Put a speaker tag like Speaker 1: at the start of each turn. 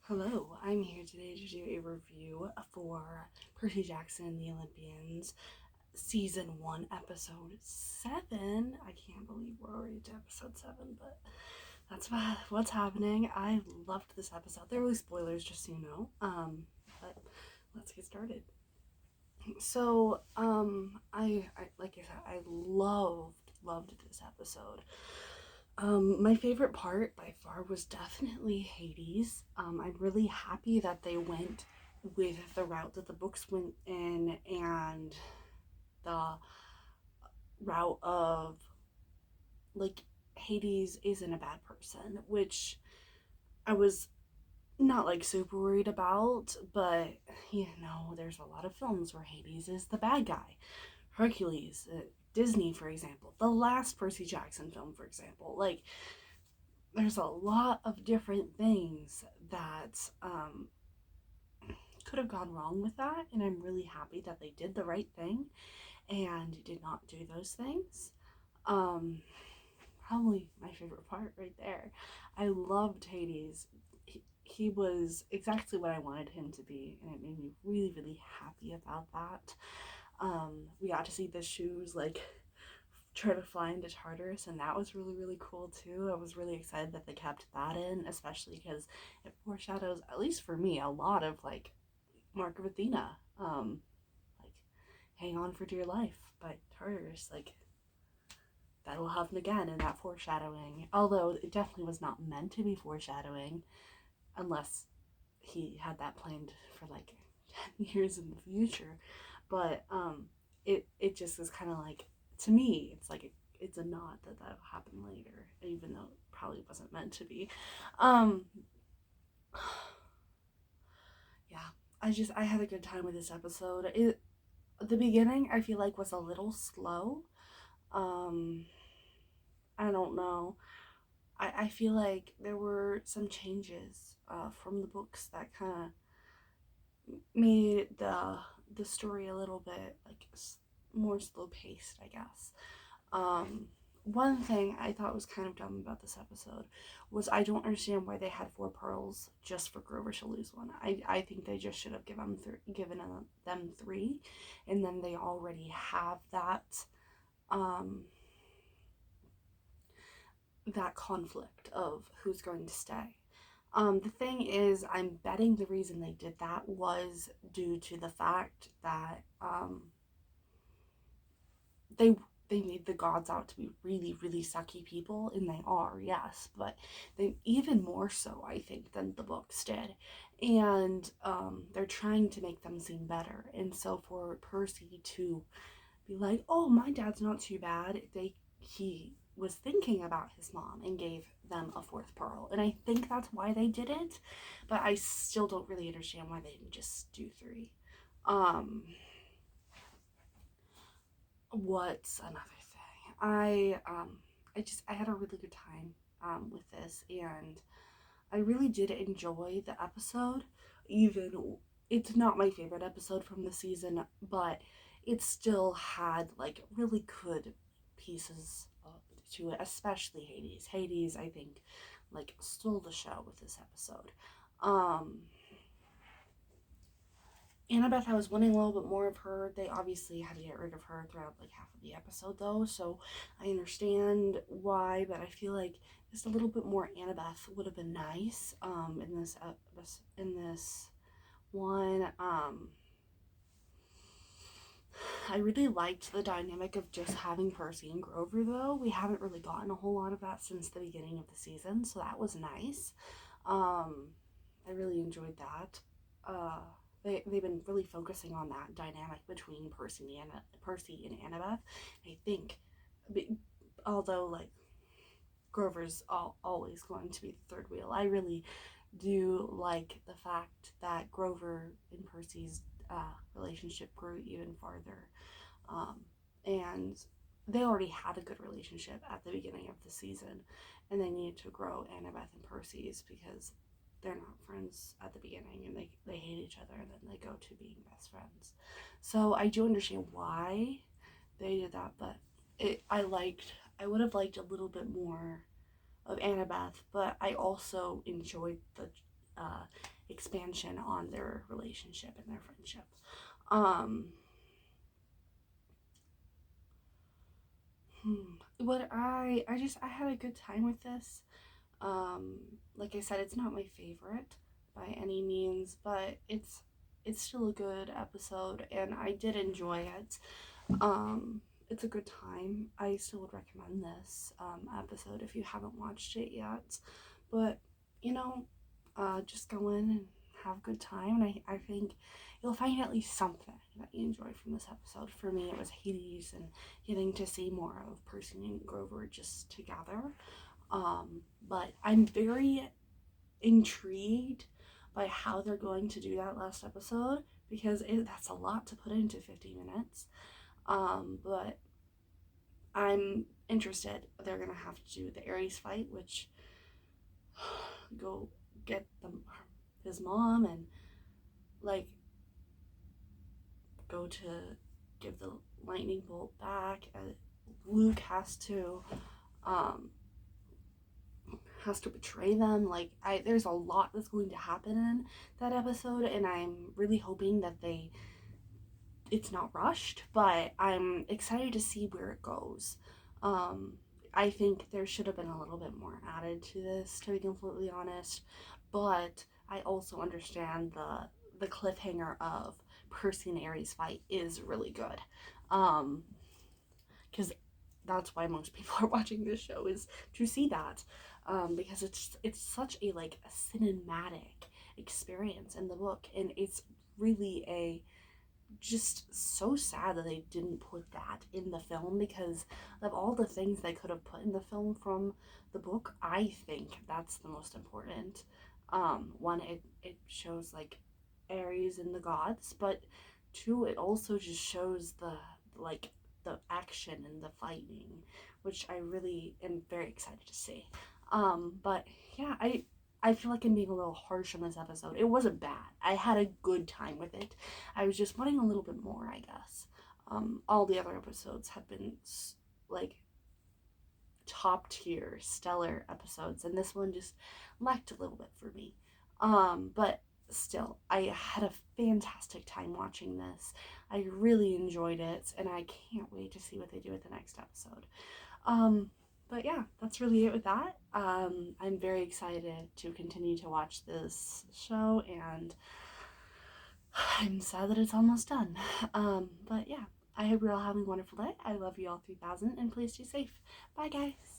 Speaker 1: Hello, I'm here today to do a review for Percy Jackson and the Olympians, Season 1, Episode 7. I can't believe we're already to Episode 7, but that's what's happening. I loved this episode. There are really spoilers, just so you know. But let's get started. So, I like I said, I loved this episode. My favorite part by far was definitely Hades. I'm really happy that they went with the route that the books went in and the route of like Hades isn't a bad person, which I was not like super worried about, but there's a lot of films where Hades is the bad guy. Hercules, Disney, for example, the last Percy Jackson film, for example, like there's a lot of different things that could have gone wrong with that, and I'm really happy that they did the right thing and did not do those things. Um, Probably my favorite part right there. I loved Hades. He was exactly what I wanted him to be, and it made me really happy about that. We got to see the shoes like try to fly into Tartarus, and that was really cool too. I was really excited that they kept that in, especially because it foreshadows, at least for me, a lot of like Mark of Athena, like Hang On for Dear Life by Tartarus, like that will happen again in that foreshadowing. Although it definitely was not meant to be foreshadowing, unless he had that planned for like 10 years in the future. But it just is kind of like, to me, it's like it's a nod that that will happen later, even though it probably wasn't meant to be. Um, yeah, I had a good time with this episode. The beginning I feel like was a little slow. Um, I don't know. I feel like there were some changes from the books that kind of made the story a little bit like more slow paced, I guess. Um, One thing I thought was kind of dumb about this episode was I don't understand why they had four pearls just for Grover to lose one. I think they just should have given them three, and then they already have um, that conflict of who's going to stay. The thing is, I'm betting the reason they did that was due to the fact that they they made the gods out to be really sucky people, and they are, yes, but they even more so, I think, than the books did, and they're trying to make them seem better. And so for Percy to be like, oh, my dad's not too bad, he was thinking about his mom and gave them a fourth pearl, and I think that's why they did it, but I still don't really understand why they didn't just do three. um what's another thing? I had a really good time with this, and I really did enjoy the episode. Even it's not my favorite episode from the season, but it still had like really good pieces to it, especially Hades. Hades, I think, like stole the show with this episode. Um, Annabeth, I was wanting a little bit more of her. They obviously had to get rid of her throughout like half of the episode, though, so I understand why. But I feel like just a little bit more Annabeth would have been nice. In this one, I really liked the dynamic of just having Percy and Grover, though. We haven't really gotten a whole lot of that since the beginning of the season, so that was nice. Um, I really enjoyed that. They've been really focusing on that dynamic between Percy and Annabeth. I think, although like Grover's always going to be the third wheel, I really do like the fact that Grover and Percy's relationship grew even farther. Um, and they already had a good relationship at the beginning of the season, and they needed to grow Annabeth and Percy's because they're not friends at the beginning, and they hate each other, and then they go to being best friends. So I do understand why they did that, but I would have liked a little bit more of Annabeth, but I also enjoyed the uh, expansion on their relationship and their friendship. Um, What I had a good time with this. Like I said, it's not my favorite by any means, but it's still a good episode, and I did enjoy it. It's a good time. I still would recommend this episode if you haven't watched it yet. But you know, just go in and have a good time, and I think you'll find at least something that you enjoy from this episode. For me, it was Hades and getting to see more of Percy and Grover just together. But I'm very intrigued by how they're going to do that last episode, because that's a lot to put into 50 minutes. But I'm interested. They're gonna have to do the Ares fight, which go get his mom and like go to give the lightning bolt back, and Luke um has to betray them. Like, there's a lot that's going to happen in that episode, and I'm really hoping that it's not rushed, but I'm excited to see where it goes. I think there should have been a little bit more added to this, to be completely honest, but I also understand the cliffhanger of Percy and Ares fight is really good. Because that's why most people are watching this show, is to see that. Because it's such a like a cinematic experience in the book, and it's really a just so sad that they didn't put that in the film, because of all the things they could have put in the film from the book. I think that's the most important. One, it shows like Ares and the gods, but two, it also just shows like the action and the fighting, which I really am very excited to see. But yeah, I feel like I'm being a little harsh on this episode. It wasn't bad. I had a good time with it. I was just wanting a little bit more, I guess. All the other episodes have been like top tier, stellar episodes, and this one just lacked a little bit for me. But still, I had a fantastic time watching this. I really enjoyed it, and I can't wait to see what they do with the next episode. But yeah, that's really it with that. I'm very excited to continue to watch this show, and I'm sad that it's almost done. But yeah, I hope you're all having a wonderful day. I love you all 3000, and please stay safe. Bye, guys.